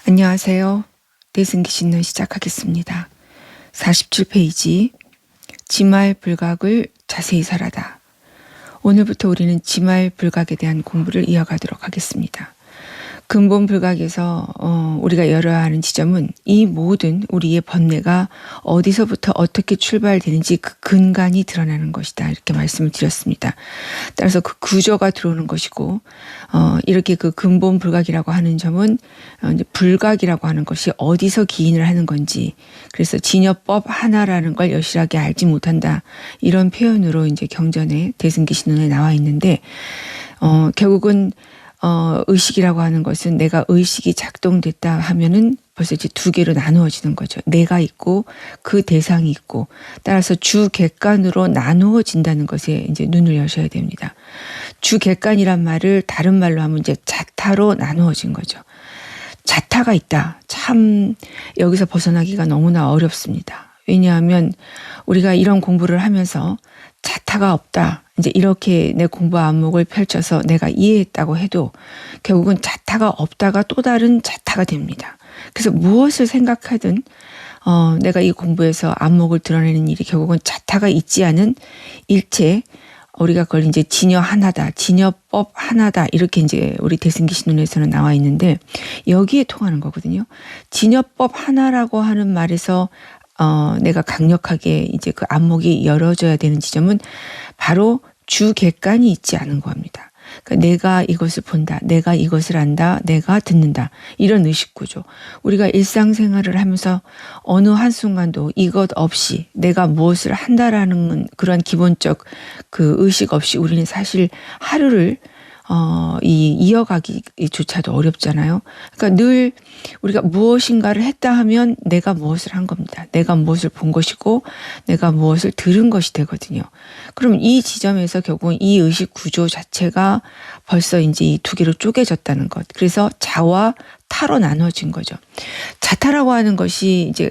안녕하세요. 내승기 신문 시작하겠습니다. 47페이지 지말 불각을 자세히 설하다. 오늘부터 우리는 지말 불각에 대한 공부를 이어가도록 하겠습니다. 근본 불각에서 우리가 열어야 하는 지점은 이 모든 우리의 번뇌가 어디서부터 어떻게 출발되는지 그 근간이 드러나는 것이다. 이렇게 말씀을 드렸습니다. 따라서 그 구조가 들어오는 것이고 이렇게 그 근본 불각이라고 하는 점은 이제 불각이라고 하는 것이 어디서 기인을 하는 건지, 그래서 진여법 하나라는 걸 여실하게 알지 못한다. 이런 표현으로 이제 경전에 대승기 신론에 나와 있는데 결국은 의식이라고 하는 것은 내가 의식이 작동됐다 하면은 벌써 이제 두 개로 나누어지는 거죠. 내가 있고 그 대상이 있고, 따라서 주객관으로 나누어진다는 것에 이제 눈을 여셔야 됩니다. 주객관이란 말을 다른 말로 하면 이제 자타로 나누어진 거죠. 자타가 있다. 참 여기서 벗어나기가 너무나 어렵습니다. 왜냐하면 우리가 이런 공부를 하면서 자타가 없다, 이제 이렇게 내 공부 안목을 펼쳐서 내가 이해했다고 해도 결국은 자타가 없다가 또 다른 자타가 됩니다. 그래서 무엇을 생각하든 내가 이 공부에서 안목을 드러내는 일이 결국은 자타가 있지 않은 일체, 우리가 그걸 이제 진여 하나다, 진여법 하나다, 이렇게 이제 우리 대승기 신론에서는 나와 있는데 여기에 통하는 거거든요. 진여법 하나라고 하는 말에서 내가 강력하게 이제 그 안목이 열어져야 되는 지점은 바로 주객관이 있지 않은 겁니다. 그러니까 내가 이것을 본다, 내가 이것을 안다, 내가 듣는다, 이런 의식구조. 우리가 일상생활을 하면서 어느 한순간도 이것 없이 내가 무엇을 한다라는 그런 기본적 그 의식 없이 우리는 사실 하루를 이어가기조차도 어렵잖아요. 그러니까 늘 우리가 무엇인가를 했다 하면 내가 무엇을 한 겁니다. 내가 무엇을 본 것이고 내가 무엇을 들은 것이 되거든요. 그럼 이 지점에서 결국은 이 의식 구조 자체가 벌써 이제 이 두 개로 쪼개졌다는 것. 그래서 자와 타로 나눠진 거죠. 자타라고 하는 것이 이제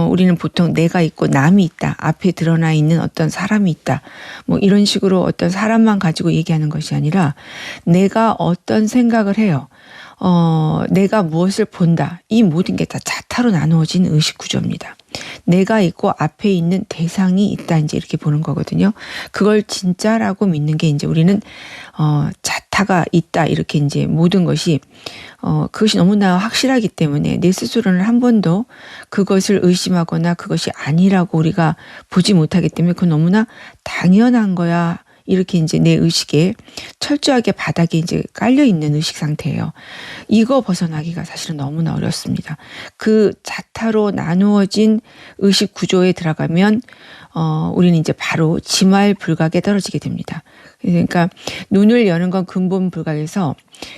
우리는 보통 내가 있고 남이 있다, 앞에 드러나 있는 어떤 사람이 있다, 뭐 이런 식으로 어떤 사람만 가지고 얘기하는 것이 아니라 내가 어떤 생각을 해요, 내가 무엇을 본다, 이 모든 게 다 자타로 나누어진 의식 구조입니다. 내가 있고 앞에 있는 대상이 있다, 이제 이렇게 보는 거거든요. 그걸 진짜라고 믿는 게 이제 우리는 자타가 있다, 이렇게 이제 모든 것이 그것이 너무나 확실하기 때문에 내 스스로는 한 번도 그것을 의심하거나 그것이 아니라고 우리가 보지 못하기 때문에 그건 너무나 당연한 거야, 이렇게 이제 내 의식에 철저하게 바닥에 이제 깔려 있는 의식 상태예요. 이거 벗어나기가 사실은 너무나 어렵습니다. 그 자타로 나누어진 의식 구조에 들어가면 우리는 이제 바로 지말 불각에 떨어지게 됩니다. 그러니까 눈을 여는 건 근본 불각에서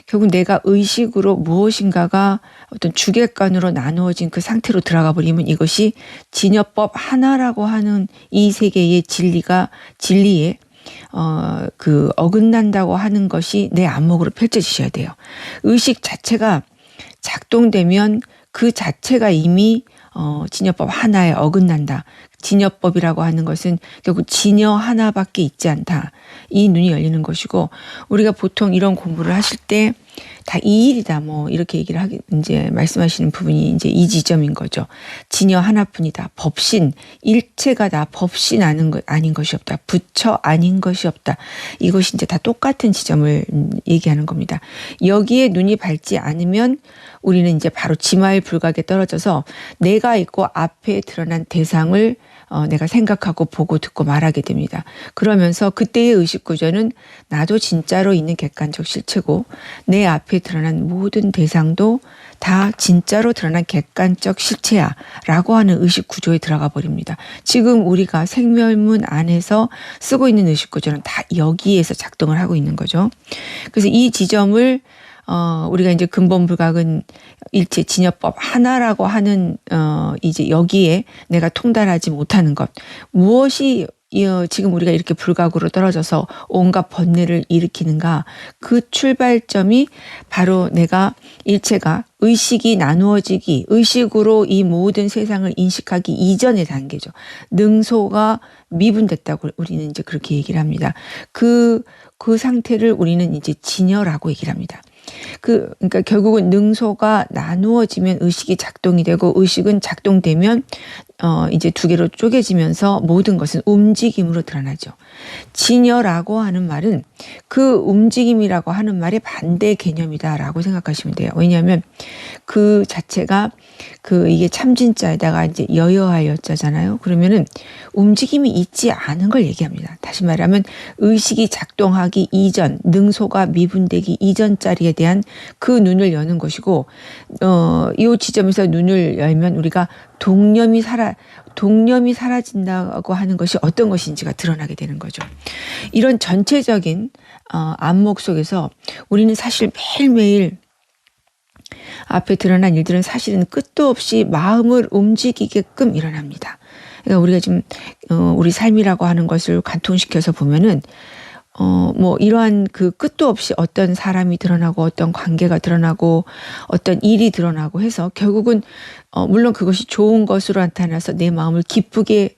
결국 내가 의식으로 무엇인가가 어떤 주객관으로 나누어진 그 상태로 들어가 버리면 이것이 진여법 하나라고 하는 이 세계의 진리에 그 어긋난다고 하는 것이 내 안목으로 펼쳐지셔야 돼요. 의식 자체가 작동되면 그 자체가 이미 진여법 하나에 어긋난다. 진여법이라고 하는 것은 결국 진여 하나밖에 있지 않다. 이 눈이 열리는 것이고, 우리가 보통 이런 공부를 하실 때 다 이 일이다, 뭐 이렇게 얘기를 이제 말씀하시는 부분이 이제 이 지점인 거죠. 진여 하나뿐이다. 법신, 일체가 다 법신 아닌 것이 없다. 부처 아닌 것이 없다. 이것이 이제 다 똑같은 지점을 얘기하는 겁니다. 여기에 눈이 밝지 않으면 우리는 이제 바로 지말 불각에 떨어져서 내가 있고 앞에 드러난 대상을 내가 생각하고 보고 듣고 말하게 됩니다. 그러면서 그때의 의식 구조는 나도 진짜로 있는 객관적 실체고 내 앞에 드러난 모든 대상도 다 진짜로 드러난 객관적 실체야 라고 하는 의식 구조에 들어가 버립니다. 지금 우리가 생멸문 안에서 쓰고 있는 의식 구조는 다 여기에서 작동을 하고 있는 거죠. 그래서 이 지점을 우리가 이제 근본 불각은 일체 진여법 하나라고 하는 이제 여기에 내가 통달하지 못하는 것, 무엇이 지금 우리가 이렇게 불각으로 떨어져서 온갖 번뇌를 일으키는가, 그 출발점이 바로 내가 일체가 의식이 나누어지기, 의식으로 이 모든 세상을 인식하기 이전의 단계죠. 능소가 미분됐다고 우리는 이제 그렇게 얘기를 합니다. 그 상태를 우리는 이제 진여라고 얘기를 합니다. 그러니까 결국은 능소가 나누어지면 의식이 작동이 되고 의식은 작동되면 이제 두 개로 쪼개지면서 모든 것은 움직임으로 드러나죠. 진여라고 하는 말은 그 움직임이라고 하는 말의 반대 개념이다라고 생각하시면 돼요. 왜냐하면 그 자체가 이게 참진자에다가 이제 여여할 여자잖아요. 그러면은 움직임이 있지 않은 걸 얘기합니다. 다시 말하면 의식이 작동하기 이전, 능소가 미분되기 이전 자리에 대한 그 눈을 여는 것이고, 이 지점에서 눈을 열면 우리가 동념이 사라진다고 하는 것이 어떤 것인지가 드러나게 되는 거죠. 이런 전체적인 안목 속에서 우리는 사실 매일매일 앞에 드러난 일들은 사실은 끝도 없이 마음을 움직이게끔 일어납니다. 그러니까 우리가 지금 우리 삶이라고 하는 것을 관통시켜서 보면은 뭐 이러한 그 끝도 없이 어떤 사람이 드러나고 어떤 관계가 드러나고 어떤 일이 드러나고 해서 결국은 물론 그것이 좋은 것으로 나타나서 내 마음을 기쁘게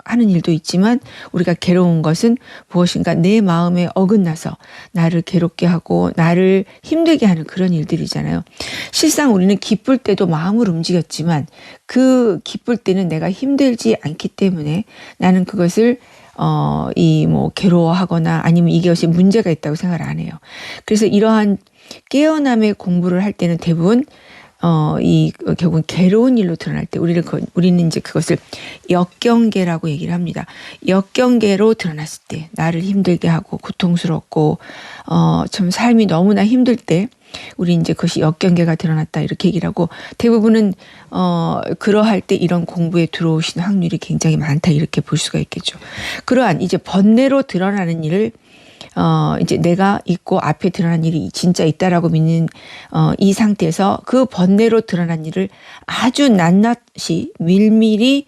하는 일도 있지만 우리가 괴로운 것은 무엇인가 내 마음에 어긋나서 나를 괴롭게 하고 나를 힘들게 하는 그런 일들이잖아요. 실상 우리는 기쁠 때도 마음을 움직였지만 그 기쁠 때는 내가 힘들지 않기 때문에 나는 그것을 뭐 괴로워하거나 아니면 이것이 문제가 있다고 생각을 안 해요. 그래서 이러한 깨어남의 공부를 할 때는 대부분 결국은 괴로운 일로 드러날 때 우리는 이제 그것을 역경계라고 얘기를 합니다. 역경계로 드러났을 때 나를 힘들게 하고 고통스럽고 참 삶이 너무나 힘들 때 우리 이제 그것이 역경계가 드러났다 이렇게 얘기를 하고 대부분은 그러할 때 이런 공부에 들어오시는 확률이 굉장히 많다 이렇게 볼 수가 있겠죠. 그러한 이제 번뇌로 드러나는 일을 이제 내가 있고 앞에 드러난 일이 진짜 있다라고 믿는 이 상태에서 그 번뇌로 드러난 일을 아주 낱낱이 밀밀히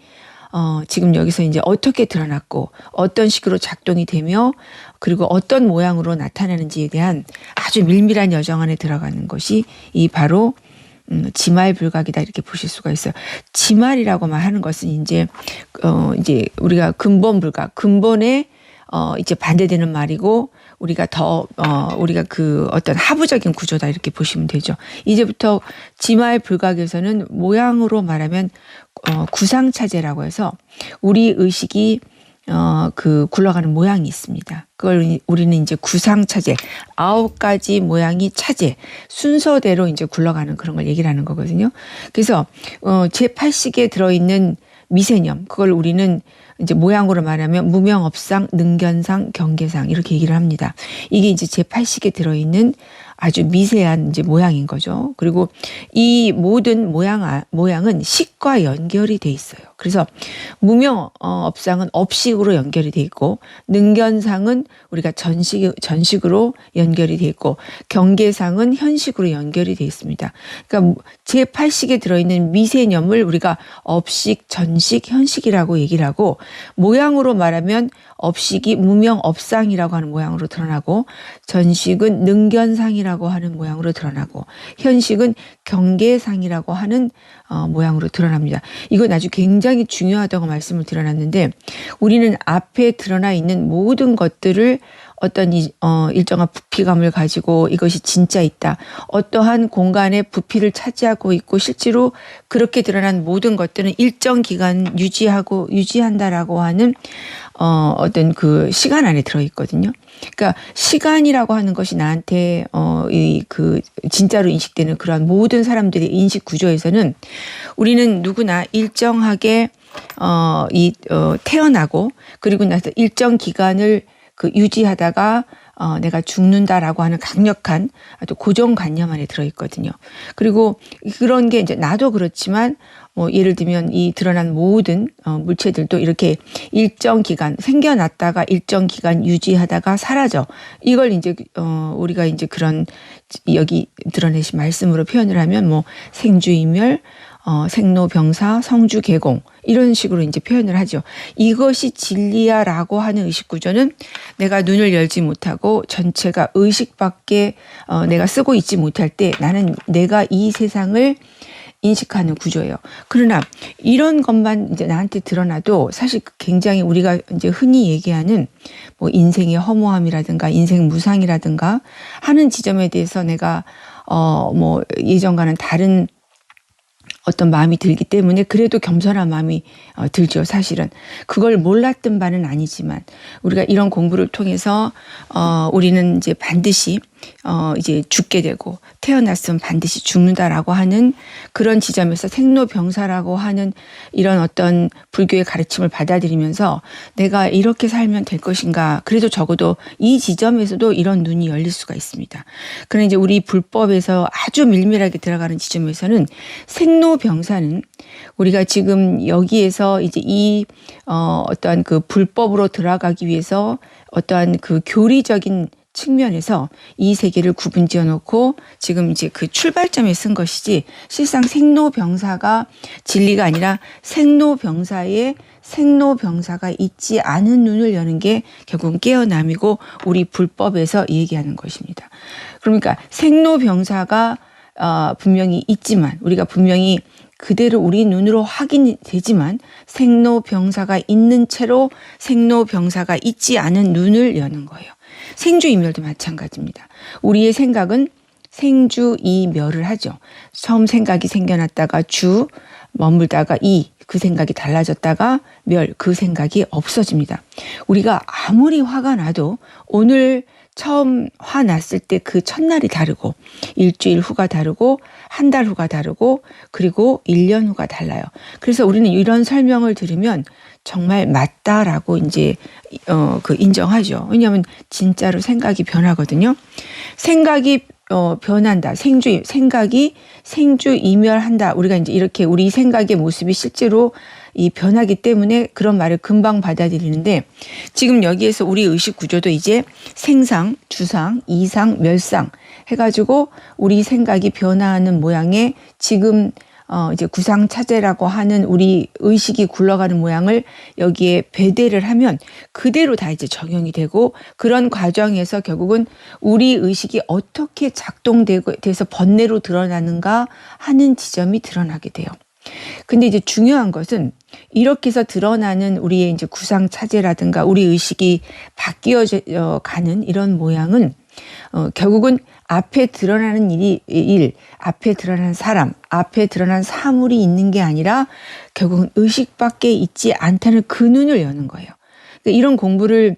지금 여기서 이제 어떻게 드러났고 어떤 식으로 작동이 되며 그리고 어떤 모양으로 나타나는지에 대한 아주 밀밀한 여정 안에 들어가는 것이 이 바로 지말불각이다 이렇게 보실 수가 있어요. 지말이라고만 하는 것은 이제 우리가 근본불각, 근본에 이제 반대되는 말이고 우리가 우리가 그 어떤 하부적인 구조다 이렇게 보시면 되죠. 이제부터 지말불각에서는 모양으로 말하면 구상차제라고 해서 우리 의식이 굴러가는 모양이 있습니다. 그걸 우리는 이제 구상차제, 9가지 모양이 차제, 순서대로 이제 굴러가는 그런 걸 얘기를 하는 거거든요. 그래서 제8식에 들어있는 미세념, 그걸 우리는 이제 모양으로 말하면 무명업상, 능견상, 경계상 이렇게 얘기를 합니다. 이게 이제 제8식에 들어있는 아주 미세한 이제 모양인 거죠. 그리고 이 모든 모양은 식과 연결이 돼 있어요. 그래서 무명업상은 업식으로 연결이 돼 있고 능견상은 우리가 전식으로 연결이 돼 있고 경계상은 현식으로 연결이 돼 있습니다. 그러니까 제8식에 들어있는 미세념을 우리가 업식, 전식, 현식이라고 얘기를 하고 모양으로 말하면 업식이 무명업상이라고 하는 모양으로 드러나고 전식은 능견상이라고 하는 모양으로 드러나고 현식은 경계상이라고 하는 모양으로 드러납니다. 이건 아주 굉장히 중요하다고 말씀을 드려놨는데 우리는 앞에 드러나 있는 모든 것들을 어떤 일정한 부피감을 가지고 이것이 진짜 있다. 어떠한 공간에 부피를 차지하고 있고 실제로 그렇게 드러난 모든 것들은 일정 기간 유지한다라고 하는 어떤 그 시간 안에 들어있거든요. 그러니까 시간이라고 하는 것이 나한테 진짜로 인식되는 그러한 모든 사람들의 인식 구조에서는 우리는 누구나 일정하게 태어나고 그리고 나서 일정 기간을 유지하다가 내가 죽는다라고 하는 강력한 아주 고정관념 안에 들어있거든요. 그리고 그런 게 이제 나도 그렇지만 예를 들면 이 드러난 모든 물체들도 이렇게 일정 기간 생겨났다가 일정 기간 유지하다가 사라져. 이걸 이제 우리가 이제 그런 여기 드러내신 말씀으로 표현을 하면 생주이멸, 생로병사, 성주개공 이런 식으로 이제 표현을 하죠. 이것이 진리야라고 하는 의식 구조는 내가 눈을 열지 못하고 전체가 의식밖에 내가 쓰고 있지 못할 때 나는 내가 이 세상을 인식하는 구조예요. 그러나 이런 것만 이제 나한테 드러나도 사실 굉장히 우리가 이제 흔히 얘기하는 뭐 인생의 허무함이라든가 인생 무상이라든가 하는 지점에 대해서 내가 뭐 예전과는 다른 어떤 마음이 들기 때문에 그래도 겸손한 마음이 들죠. 사실은 그걸 몰랐던 바는 아니지만 우리가 이런 공부를 통해서 우리는 이제 반드시 이제 죽게 되고 태어났으면 반드시 죽는다라고 하는 그런 지점에서 생로병사라고 하는 이런 어떤 불교의 가르침을 받아들이면서 내가 이렇게 살면 될 것인가. 그래도 적어도 이 지점에서도 이런 눈이 열릴 수가 있습니다. 그러나 이제 우리 불법에서 아주 밀밀하게 들어가는 지점에서는 생로병사는 우리가 지금 여기에서 이제 이 어떠한 그 불법으로 들어가기 위해서 어떠한 그 교리적인 측면에서 이 세계를 구분지어 놓고 지금 이제 그 출발점에 쓴 것이지 실상 생로병사가 진리가 아니라 생로병사에 생로병사가 있지 않은 눈을 여는 게 결국은 깨어남이고 우리 불법에서 얘기하는 것입니다. 그러니까 생로병사가 분명히 있지만 우리가 분명히 그대로 우리 눈으로 확인이 되지만 생로병사가 있는 채로 생로병사가 있지 않은 눈을 여는 거예요. 생주이멸도 마찬가지입니다. 우리의 생각은 생주이멸을 하죠. 처음 생각이 생겨났다가 주, 머물다가 그 생각이 달라졌다가 멸, 그 생각이 없어집니다. 우리가 아무리 화가 나도 오늘 처음 화 났을 때 그 첫날이 다르고 일주일 후가 다르고 한 달 후가 다르고 그리고 1년 후가 달라요. 그래서 우리는 이런 설명을 들으면 정말 맞다라고 이제 그 인정하죠. 왜냐하면 진짜로 생각이 변하거든요. 생각이 변한다. 생각이 생주이멸한다. 우리가 이제 이렇게 우리 생각의 모습이 실제로 이 변하기 때문에 그런 말을 금방 받아들이는데 지금 여기에서 우리 의식 구조도 이제 생상, 주상, 이상, 멸상 해가지고 우리 생각이 변화하는 모양의 지금 이제 구상차제라고 하는 우리 의식이 굴러가는 모양을 여기에 배대를 하면 그대로 다 이제 적용이 되고 그런 과정에서 결국은 우리 의식이 어떻게 돼서 번뇌로 드러나는가 하는 지점이 드러나게 돼요. 근데 이제 중요한 것은 이렇게 해서 드러나는 우리의 이제 구상차제라든가 우리 의식이 바뀌어 가는 이런 모양은 결국은 앞에 드러나는 앞에 드러나는 사람, 앞에 드러난 사물이 있는 게 아니라 결국은 의식밖에 있지 않다는 그 눈을 여는 거예요. 그러니까 이런 공부를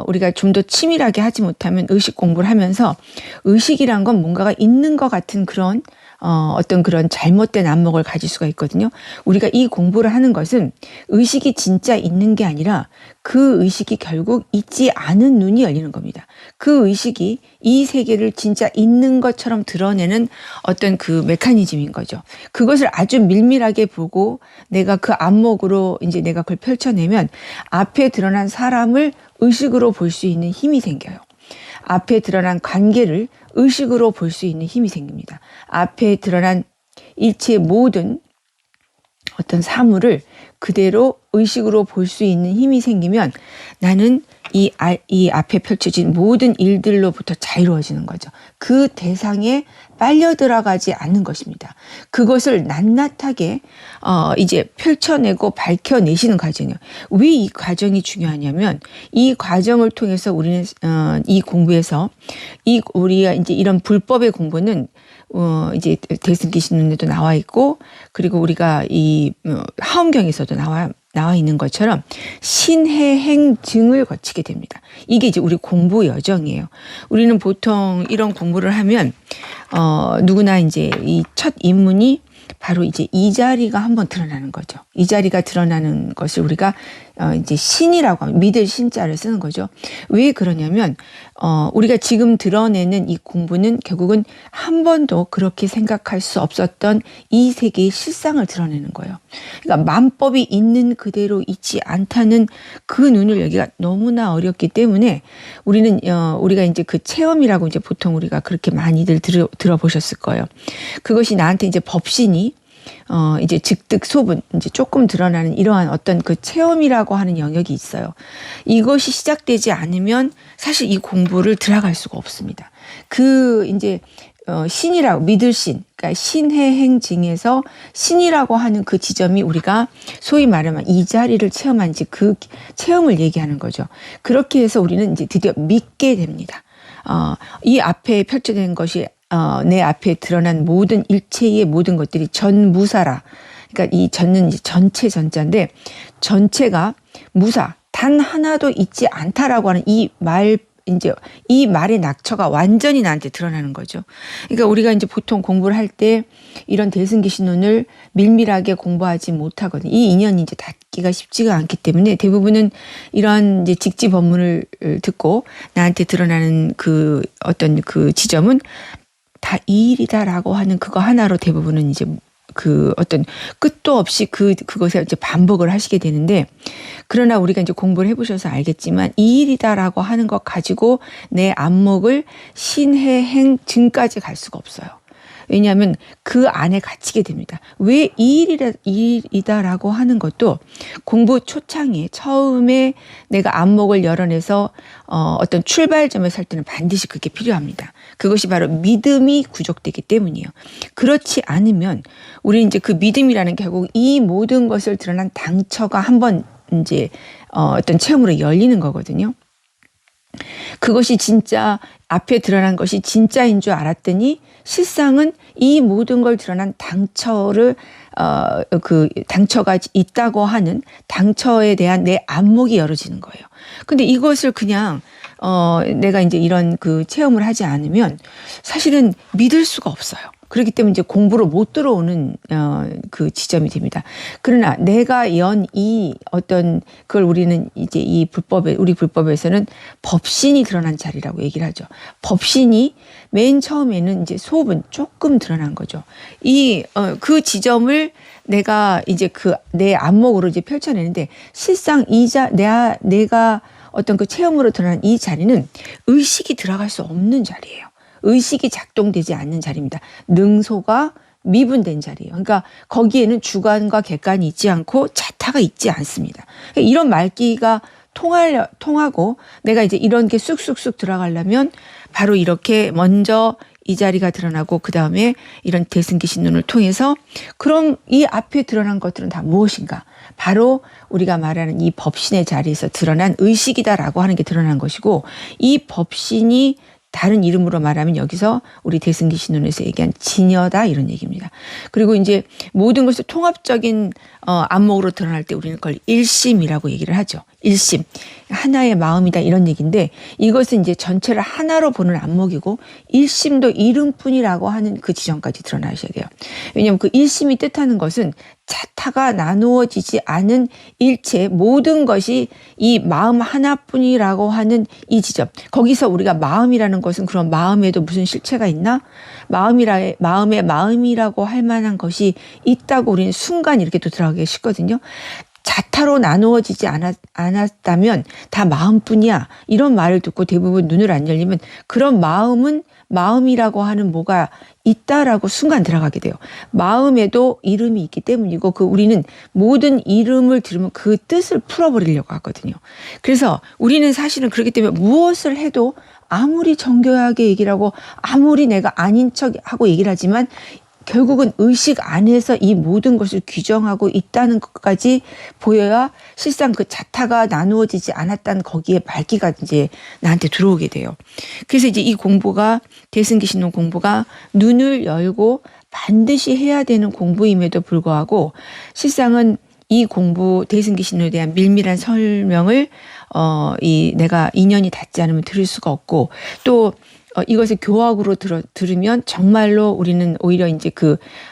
우리가 좀 더 치밀하게 하지 못하면 의식 공부를 하면서 의식이란 건 뭔가가 있는 것 같은 그런 어떤 그런 잘못된 안목을 가질 수가 있거든요. 우리가 이 공부를 하는 것은 의식이 진짜 있는 게 아니라 그 의식이 결국 있지 않은 눈이 열리는 겁니다. 그 의식이 이 세계를 진짜 있는 것처럼 드러내는 어떤 그 메커니즘인 거죠. 그것을 아주 밀밀하게 보고 내가 그 안목으로 이제 내가 그걸 펼쳐내면 앞에 드러난 사람을 의식으로 볼 수 있는 힘이 생겨요. 앞에 드러난 관계를 의식으로 볼 수 있는 힘이 생깁니다. 앞에 드러난 일체의 모든 어떤 사물을 그대로 의식으로 볼 수 있는 힘이 생기면 나는 이 앞에 펼쳐진 모든 일들로부터 자유로워지는 거죠. 그 대상에 빨려 들어가지 않는 것입니다. 그것을 낱낱하게 이제 펼쳐내고 밝혀내시는 과정이에요. 왜 이 과정이 중요하냐면 이 과정을 통해서 우리는 이 공부에서 우리가 이제 이런 불법의 공부는 이제 대승기신론에도 나와 있고 그리고 우리가 이 하엄경에서도 나와 있는 것처럼 신해행증을 거치게 됩니다. 이게 이제 우리 공부 여정이에요. 우리는 보통 이런 공부를 하면 누구나 이제 이 첫 입문이 바로 이제 이 자리가 한번 드러나는 거죠. 이 자리가 드러나는 것을 우리가 이제 신이라고 하면 믿을 신자를 쓰는 거죠. 왜 그러냐면 우리가 지금 드러내는 이 공부는 결국은 한 번도 그렇게 생각할 수 없었던 이 세계의 실상을 드러내는 거예요. 그러니까 만법이 있는 그대로 있지 않다는 그 눈을 여기가 너무나 어렵기 때문에 우리는 우리가 이제 그 체험이라고 이제 보통 우리가 그렇게 많이들 들어보셨을 거예요. 그것이 나한테 이제 법신이 이제 즉득 소분, 이제 조금 드러나는 이러한 어떤 그 체험이라고 하는 영역이 있어요. 이것이 시작되지 않으면 사실 이 공부를 들어갈 수가 없습니다. 그 이제 신이라고 믿을 신, 그러니까 신해행징에서 신이라고 하는 그 지점이 우리가 소위 말하면 이 자리를 체험한 지 그 체험을 얘기하는 거죠. 그렇게 해서 우리는 이제 드디어 믿게 됩니다. 이 앞에 펼쳐진 것이 내 앞에 드러난 모든 일체의 모든 것들이 전무사라. 그러니까 이 전은 이제 전체 전자인데 전체가 무사 단 하나도 있지 않다라고 하는 이제 이 말의 낙처가 완전히 나한테 드러나는 거죠. 그러니까 우리가 이제 보통 공부를 할 때 이런 대승기신론을 밀밀하게 공부하지 못하거든요. 이 인연이 이제 닿기가 쉽지가 않기 때문에 대부분은 이런 이제 직지 법문을 듣고 나한테 드러나는 그 어떤 그 지점은 다 이 일이다라고 하는 그거 하나로 대부분은 이제 그 어떤 끝도 없이 그것에 이제 반복을 하시게 되는데, 그러나 우리가 이제 공부를 해보셔서 알겠지만 이 일이다라고 하는 것 가지고 내 안목을 신해행증까지 갈 수가 없어요. 왜냐하면 그 안에 갇히게 됩니다. 왜 이 일이다라고 하는 것도 공부 초창기에 처음에 내가 안목을 열어내서 어떤 출발점에 설 때는 반드시 그게 필요합니다. 그것이 바로 믿음이 구족되기 때문이에요. 그렇지 않으면 우리 이제 그 믿음이라는 게 결국 이 모든 것을 드러난 당처가 한번 이제 어떤 체험으로 열리는 거거든요. 그것이 진짜 앞에 드러난 것이 진짜인 줄 알았더니 실상은 이 모든 걸 드러난 당처를 그 당처가 있다고 하는 당처에 대한 내 안목이 열어지는 거예요. 근데 이것을 그냥 내가 이제 이런 그 체험을 하지 않으면 사실은 믿을 수가 없어요. 그렇기 때문에 이제 공부로 못 들어오는 그 지점이 됩니다. 그러나 내가 연 이 어떤 그걸 우리는 이제 우리 불법에서는 법신이 드러난 자리라고 얘기를 하죠. 법신이 맨 처음에는 이제 소분 조금 드러난 거죠. 그 지점을 내가 이제 내 안목으로 이제 펼쳐내는데 실상 내가 어떤 그 체험으로 드러난 이 자리는 의식이 들어갈 수 없는 자리예요. 의식이 작동되지 않는 자리입니다. 능소가 미분된 자리예요. 그러니까 거기에는 주관과 객관이 있지 않고 자타가 있지 않습니다. 그러니까 이런 말기가 통하고 내가 이제 이런 게 쑥쑥쑥 들어가려면 바로 이렇게 먼저 이 자리가 드러나고 그 다음에 이런 대승기신론을 통해서 그럼 이 앞에 드러난 것들은 다 무엇인가? 바로 우리가 말하는 이 법신의 자리에서 드러난 의식이다라고 하는 게 드러난 것이고, 이 법신이 다른 이름으로 말하면 여기서 우리 대승기신론에서 얘기한 진여다 이런 얘기입니다. 그리고 이제 모든 것을 통합적인 안목으로 드러날 때 우리는 그걸 일심이라고 얘기를 하죠. 일심. 하나의 마음이다 이런 얘기인데 이것은 이제 전체를 하나로 보는 안목이고 일심도 이름뿐이라고 하는 그 지점까지 드러나셔야 돼요. 왜냐하면 그 일심이 뜻하는 것은 자타가 나누어지지 않은 일체 모든 것이 이 마음 하나뿐이라고 하는 이 지점. 거기서 우리가 마음이라는 것은 그런 마음에도 무슨 실체가 있나? 마음의 마음이라고 할 만한 것이 있다고 우리는 순간 이렇게 또 들어가기 쉽거든요. 자타로 나누어지지 않았다면 다 마음뿐이야. 이런 말을 듣고 대부분 눈을 안 열리면 그런 마음은 마음이라고 하는 뭐가 있다라고 순간 들어가게 돼요. 마음에도 이름이 있기 때문이고 우리는 모든 이름을 들으면 그 뜻을 풀어버리려고 하거든요. 그래서 우리는 사실은 그렇기 때문에 무엇을 해도 아무리 정교하게 얘기를 하고 아무리 내가 아닌 척하고 얘기를 하지만 결국은 의식 안에서 이 모든 것을 규정하고 있다는 것까지 보여야 실상 그 자타가 나누어지지 않았다는 거기에 밝기가 이제 나한테 들어오게 돼요. 그래서 이제 이 공부가 대승기신론 공부가 눈을 열고 반드시 해야 되는 공부임에도 불구하고 실상은 이 공부 대승기신론에 대한 밀밀한 설명을 내가 인연이 닿지 않으면 들을 수가 없고 또 이것을 교학으로 들으면 정말로 우리는 오히려 이제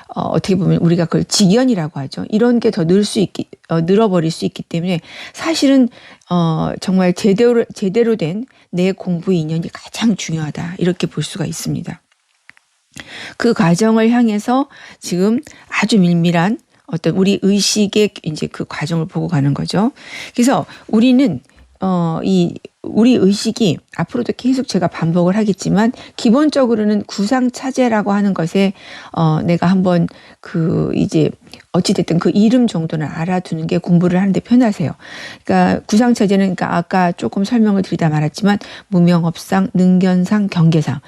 어떻게 보면 우리가 그걸 직연이라고 하죠. 이런 게 더 늘어버릴 수 있기 때문에 사실은 정말 제대로 된 내 공부의 인연이 가장 중요하다. 이렇게 볼 수가 있습니다. 그 과정을 향해서 지금 아주 밀밀한 어떤 우리 의식의 이제 그 과정을 보고 가는 거죠. 그래서 우리는 우리 의식이 앞으로도 계속 제가 반복을 하겠지만 기본적으로는 구상차제라고 하는 것에 내가 한번 이제 어찌됐든 그 이름 정도는 알아두는 게 공부를 하는데 편하세요. 그러니까 구상차제는 그러니까 아까 조금 설명을 드리다 말았지만 무명업상, 능견상, 경계상.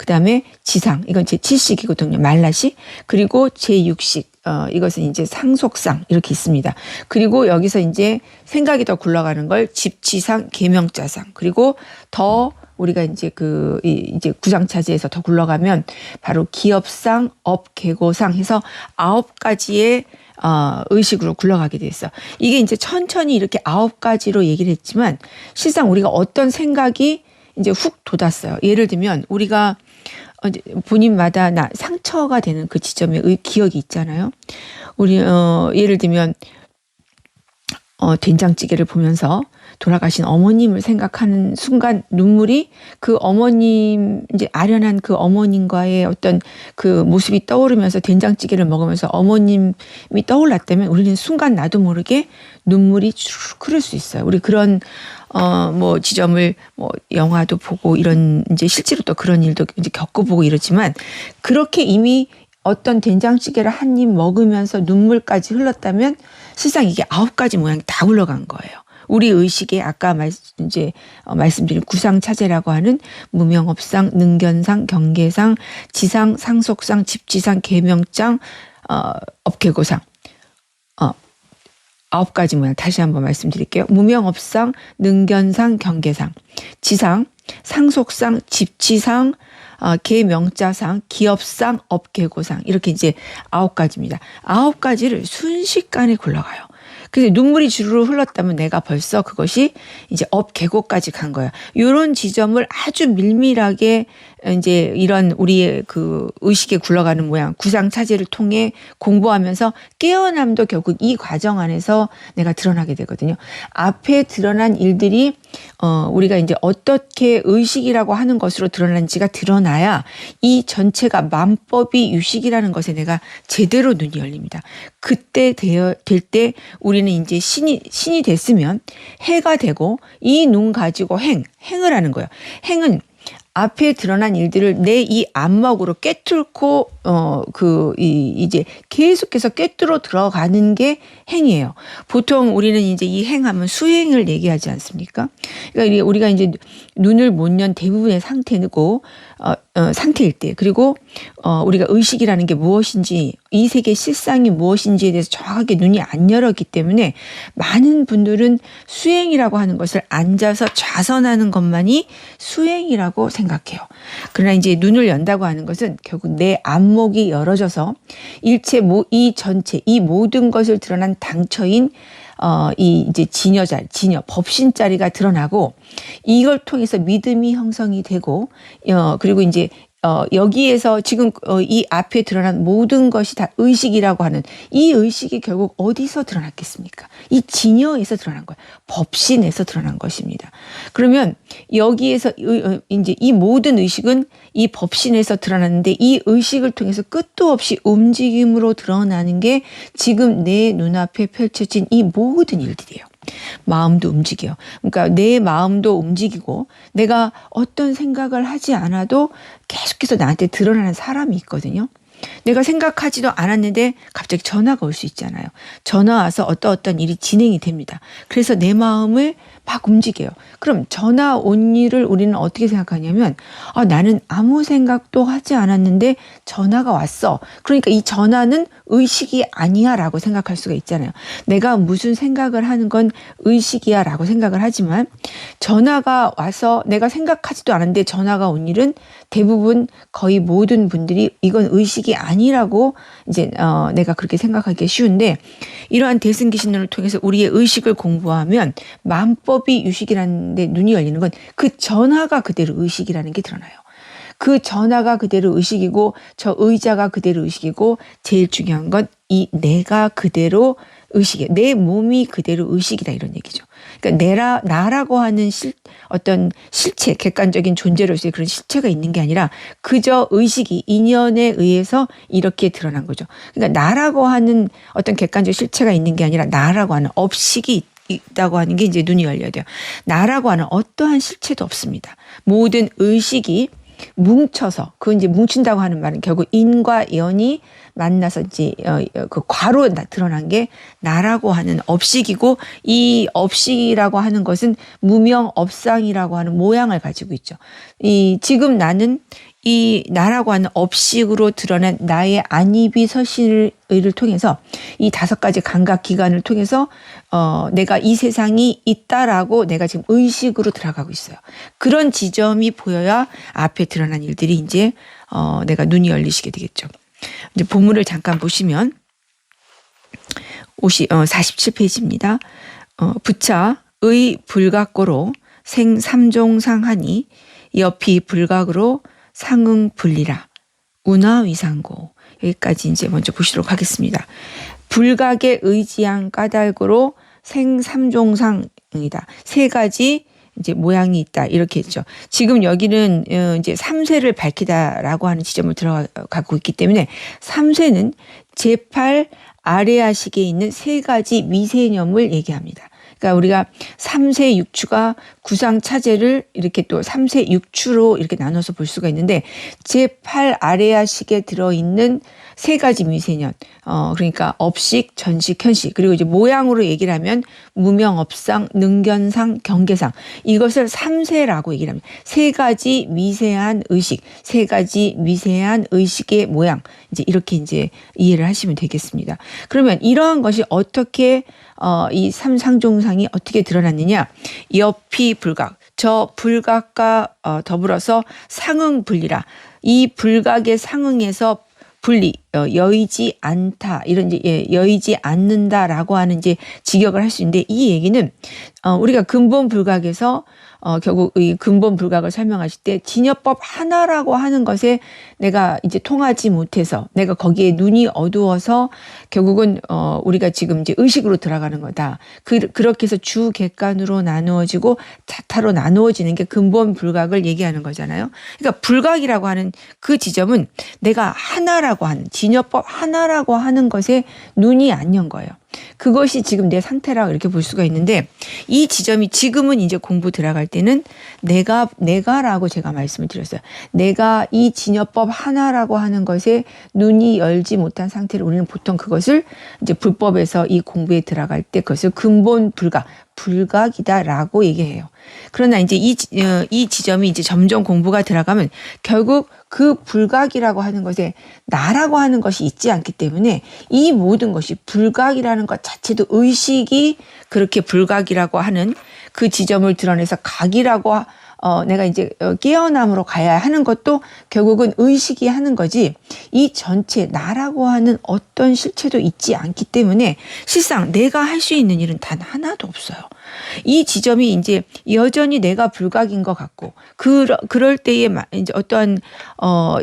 그다음에 지상, 이건 제7식이거든요. 말라식. 그리고 제6식, 이것은 이제 상속상 이렇게 있습니다. 그리고 여기서 이제 생각이 더 굴러가는 걸 집지상, 계명자상. 그리고 더 우리가 이제 이제 구상차제에서 더 굴러가면 바로 기업상, 업계고상 해서 9가지의 의식으로 굴러가게 돼 있어. 이게 이제 천천히 이렇게 9가지로 얘기를 했지만 실상 우리가 어떤 생각이 이제 훅 돋았어요. 예를 들면 우리가 본인마다 상처가 되는 그 지점의 기억이 있잖아요. 우리 예를 들면 된장찌개를 보면서 돌아가신 어머님을 생각하는 순간 눈물이 그 어머님, 이제 아련한 그 어머님과의 어떤 그 모습이 떠오르면서 된장찌개를 먹으면서 어머님이 떠올랐다면 우리는 순간 나도 모르게 눈물이 쭉 흐를 수 있어요. 우리 그런 뭐 지점을 뭐 영화도 보고 이런 이제 실제로 또 그런 일도 이제 겪어보고 이러지만 그렇게 이미 어떤 된장찌개를 한 입 먹으면서 눈물까지 흘렀다면 실상 이게 9가지 모양이 다 굴러간 거예요. 우리 의식에 아까 말씀드린 구상차제라고 하는 무명업상, 능견상, 경계상, 지상, 상속상, 집지상, 계명장, 업계고상. 9가지 모양 다시 한번 말씀드릴게요. 무명업상, 능견상, 경계상, 지상, 상속상, 집지상, 계명자상, 기업상, 업계고상 이렇게 이제 9가지입니다. 9가지를 순식간에 굴러가요. 그래서 눈물이 주르르 흘렀다면 내가 벌써 그것이 이제 업계고까지 간 거야. 이런 지점을 아주 밀밀하게 이제 이런 우리의 그 의식에 굴러가는 모양 구상차제를 통해 공부하면서 깨어남도 결국 이 과정 안에서 내가 드러나게 되거든요. 앞에 드러난 일들이 우리가 이제 어떻게 의식이라고 하는 것으로 드러난지가 드러나야 이 전체가 만법이 유식이라는 것에 내가 제대로 눈이 열립니다. 그때 될 때 우리는 이제 신이 됐으면 해가 되고 이 눈 가지고 행을 하는 거예요. 행은 앞에 드러난 일들을 내 이 안목으로 꿰뚫고 이제 계속해서 꿰뚫어 들어가는 게 행이에요. 보통 우리는 이제 이 행하면 수행을 얘기하지 않습니까? 그러니까 우리가 이제 눈을 못 연 대부분의 상태고 상태일 때 그리고 우리가 의식이라는 게 무엇인지 이 세계 실상이 무엇인지에 대해서 정확하게 눈이 안 열었기 때문에 많은 분들은 수행이라고 하는 것을 앉아서 좌선하는 것만이 수행이라고 생각해요. 그러나 이제 눈을 연다고 하는 것은 결국 내 안목이 열어져서 일체 이 전체 이 모든 것을 드러난 당처인 이 이제 진여 법신자리가 드러나고 이걸 통해서 믿음이 형성이 되고 그리고 이제 여기에서 지금 이 앞에 드러난 모든 것이 다 의식이라고 하는 이 의식이 결국 어디서 드러났겠습니까? 이 진여에서 드러난 거예요. 법신에서 드러난 것입니다. 그러면 여기에서 이제 이 모든 의식은 이 법신에서 드러났는데 이 의식을 통해서 끝도 없이 움직임으로 드러나는 게 지금 내 눈앞에 펼쳐진 이 모든 일들이에요. 마음도 움직여요. 그러니까 내 마음도 움직이고 내가 어떤 생각을 하지 않아도 계속해서 나한테 드러나는 사람이 있거든요. 내가 생각하지도 않았는데 갑자기 전화가 올 수 있잖아요. 전화 와서 어떤 일이 진행이 됩니다. 그래서 내 마음을 막 움직여요. 그럼 전화 온 일을 우리는 어떻게 생각하냐면 나는 아무 생각도 하지 않았는데 전화가 왔어. 그러니까 이 전화는 의식이 아니야 라고 생각할 수가 있잖아요. 내가 무슨 생각을 하는 건 의식이야 라고 생각을 하지만 전화가 와서 내가 생각하지도 않았는데 전화가 온 일은 대부분 거의 모든 분들이 이건 의식이 아니라고 이제 내가 그렇게 생각하기 쉬운데 이러한 대승기신론을 통해서 우리의 의식을 공부하면 만법이 유식이라는 데 눈이 열리는 건 그 전화가 그대로 의식이라는 게 드러나요. 그 전화가 그대로 의식이고 저 의자가 그대로 의식이고 제일 중요한 건 이 내가 그대로 의식이에요. 내 몸이 그대로 의식이다 이런 얘기죠. 그러니까 나라고 하는 어떤 실체, 객관적인 존재로서의 그런 실체가 있는 게 아니라 그저 의식이 인연에 의해서 이렇게 드러난 거죠. 그러니까 나라고 하는 어떤 객관적 실체가 있는 게 아니라 나라고 하는 업식이 있다고 하는 게 이제 눈이 열려야 돼요. 나라고 하는 어떠한 실체도 없습니다. 모든 의식이 뭉쳐서 그 이제 뭉친다고 하는 말은 결국 인과 연이 만나서 이제 그 과로 드러난 게 나라고 하는 업식이고 이 업식이라고 하는 것은 무명업상이라고 하는 모양을 가지고 있죠. 지금 나는 이 나라고 하는 업식으로 드러난 나의 안입이 서신을 통해서 이 5가지 감각 기관을 통해서 내가 이 세상이 있다라고 내가 지금 의식으로 들어가고 있어요. 그런 지점이 보여야 앞에 드러난 일들이 이제 내가 눈이 열리시게 되겠죠. 이제 본문을 잠깐 보시면 47페이지입니다. 부차의 불각고로 생삼종상하니 옆이 불각으로 상응분리라 운하위상고. 여기까지 이제 먼저 보시도록 하겠습니다. 불각에 의지한 까닭으로 생삼종상이다. 3가지 이제 모양이 있다. 이렇게 했죠. 지금 여기는 이제 3세를 밝히다라고 하는 지점을 들어가고 있기 때문에 3세는 제8 아레아식에 있는 3가지 미세념을 얘기합니다. 그러니까 우리가 3세 육추가 구상차제를 이렇게 또 3세 육추로 이렇게 나눠서 볼 수가 있는데 제8 아레아식에 들어있는 3가지 미세년, 그러니까 업식, 전식, 현식, 그리고 이제 모양으로 얘기를 하면 무명업상, 능견상, 경계상, 이것을 3세라고 얘기를 합니다. 3가지 미세한 의식, 3가지 미세한 의식의 모양, 이제 이렇게 이제 이해를 하시면 되겠습니다. 그러면 이러한 것이 어떻게 이 삼상종상이 어떻게 드러났느냐? 옆이 불각, 저 불각과 더불어서 상응분리라. 이 불각의 상응에서 분리, 여의지 않다, 이런 이제 여의지 않는다라고 하는 이제 직역을 할 수 있는데 이 얘기는 우리가 근본 불각에서 결국 이 근본 불각을 설명하실 때 진여법 하나라고 하는 것에 내가 이제 통하지 못해서 내가 거기에 눈이 어두워서 결국은 우리가 지금 이제 의식으로 들어가는 거다. 그렇게 해서 주객관으로 나누어지고 자타로 나누어지는 게 근본 불각을 얘기하는 거잖아요. 그러니까 불각이라고 하는 그 지점은 내가 하나라고 하는 진여법 하나라고 하는 것에 눈이 안 연 거예요. 그것이 지금 내 상태라고 이렇게 볼 수가 있는데 이 지점이 지금은 이제 공부 들어갈 때는 내가라고 제가 말씀을 드렸어요. 내가 이 진여법 하나라고 하는 것에 눈이 열지 못한 상태를 우리는 보통 그것을 이제 불법에서 이 공부에 들어갈 때 그것을 근본 불각이다라고 얘기해요. 그러나 이제 이 지점이 이제 점점 공부가 들어가면 결국 그 불각이라고 하는 것에 나라고 하는 것이 있지 않기 때문에 이 모든 것이 불각이라는 것 자체도 의식이 그렇게 불각이라고 하는 그 지점을 드러내서 각이라고 내가 이제 깨어남으로 가야 하는 것도 결국은 의식이 하는 거지 이 전체 나라고 하는 어떤 실체도 있지 않기 때문에 실상 내가 할 수 있는 일은 단 하나도 없어요. 이 지점이 이제 여전히 내가 불각인 것 같고 그럴 때에 이제 어떠한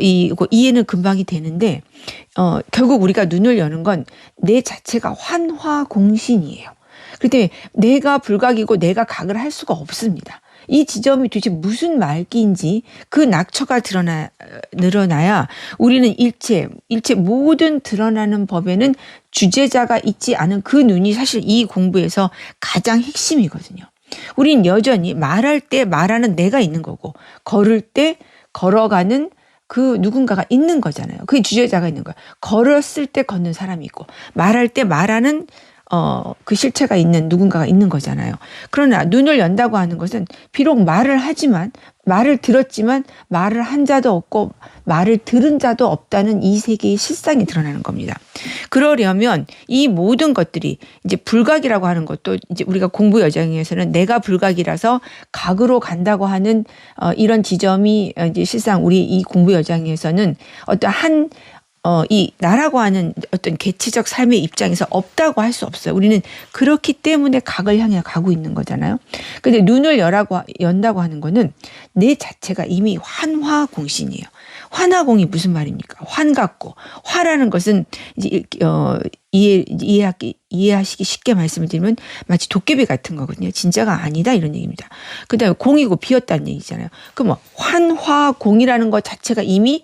이해는 금방이 되는데 결국 우리가 눈을 여는 건 내 자체가 환화공신이에요. 그렇기 때문에 내가 불각이고 내가 각을 할 수가 없습니다. 이 지점이 도대체 무슨 말기인지 그 낙처가 늘어나야 우리는 일체 모든 드러나는 법에는 주제자가 있지 않은 그 눈이 사실 이 공부에서 가장 핵심이거든요. 우린 여전히 말할 때 말하는 내가 있는 거고 걸을 때 걸어가는 그 누군가가 있는 거잖아요. 그 주제자가 있는 거예요. 걸었을 때 걷는 사람이 있고 말할 때 말하는 그 실체가 있는 누군가가 있는 거잖아요. 그러나 눈을 연다고 하는 것은 비록 말을 들었지만 말을 한 자도 없고 말을 들은 자도 없다는 이 세계의 실상이 드러나는 겁니다. 그러려면 이 모든 것들이 이제 불각이라고 하는 것도 이제 우리가 공부 여정에서는 내가 불각이라서 각으로 간다고 하는 이런 지점이 이제 실상 우리 이 공부 여정에서는 어떤 이 나라고 하는 어떤 개체적 삶의 입장에서 없다고 할 수 없어요. 우리는 그렇기 때문에 각을 향해 가고 있는 거잖아요. 근데 눈을 연다고 하는 거는 내 자체가 이미 환화공신이에요. 환화공이 무슨 말입니까? 환 같고 화라는 것은 이제 이해하시기 쉽게 말씀을 드리면 마치 도깨비 같은 거거든요. 진짜가 아니다 이런 얘기입니다. 그다음에 공이고 비었다는 얘기잖아요. 그럼 환화공이라는 것 자체가 이미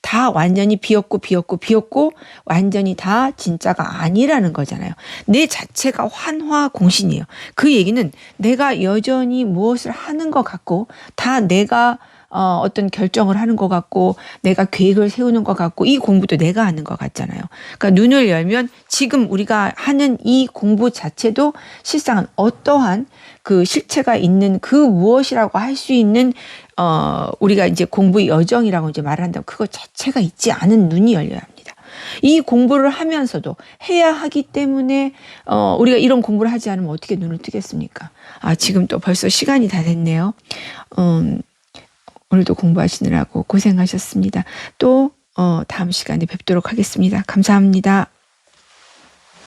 다 완전히 비었고 완전히 다 진짜가 아니라는 거잖아요. 내 자체가 환화공신이에요. 그 얘기는 내가 여전히 무엇을 하는 것 같고 다 내가 어떤 결정을 하는 것 같고 내가 계획을 세우는 것 같고 이 공부도 내가 하는 것 같잖아요. 그러니까 눈을 열면 지금 우리가 하는 이 공부 자체도 실상은 어떠한 그 실체가 있는 그 무엇이라고 할 수 있는 우리가 이제 공부의 여정이라고 이제 말한다면 그거 자체가 있지 않은 눈이 열려야 합니다. 이 공부를 하면서도 해야 하기 때문에 우리가 이런 공부를 하지 않으면 어떻게 눈을 뜨겠습니까? 지금 또 벌써 시간이 다 됐네요. 오늘도 공부하시느라고 고생하셨습니다. 또 다음 시간에 뵙도록 하겠습니다. 감사합니다.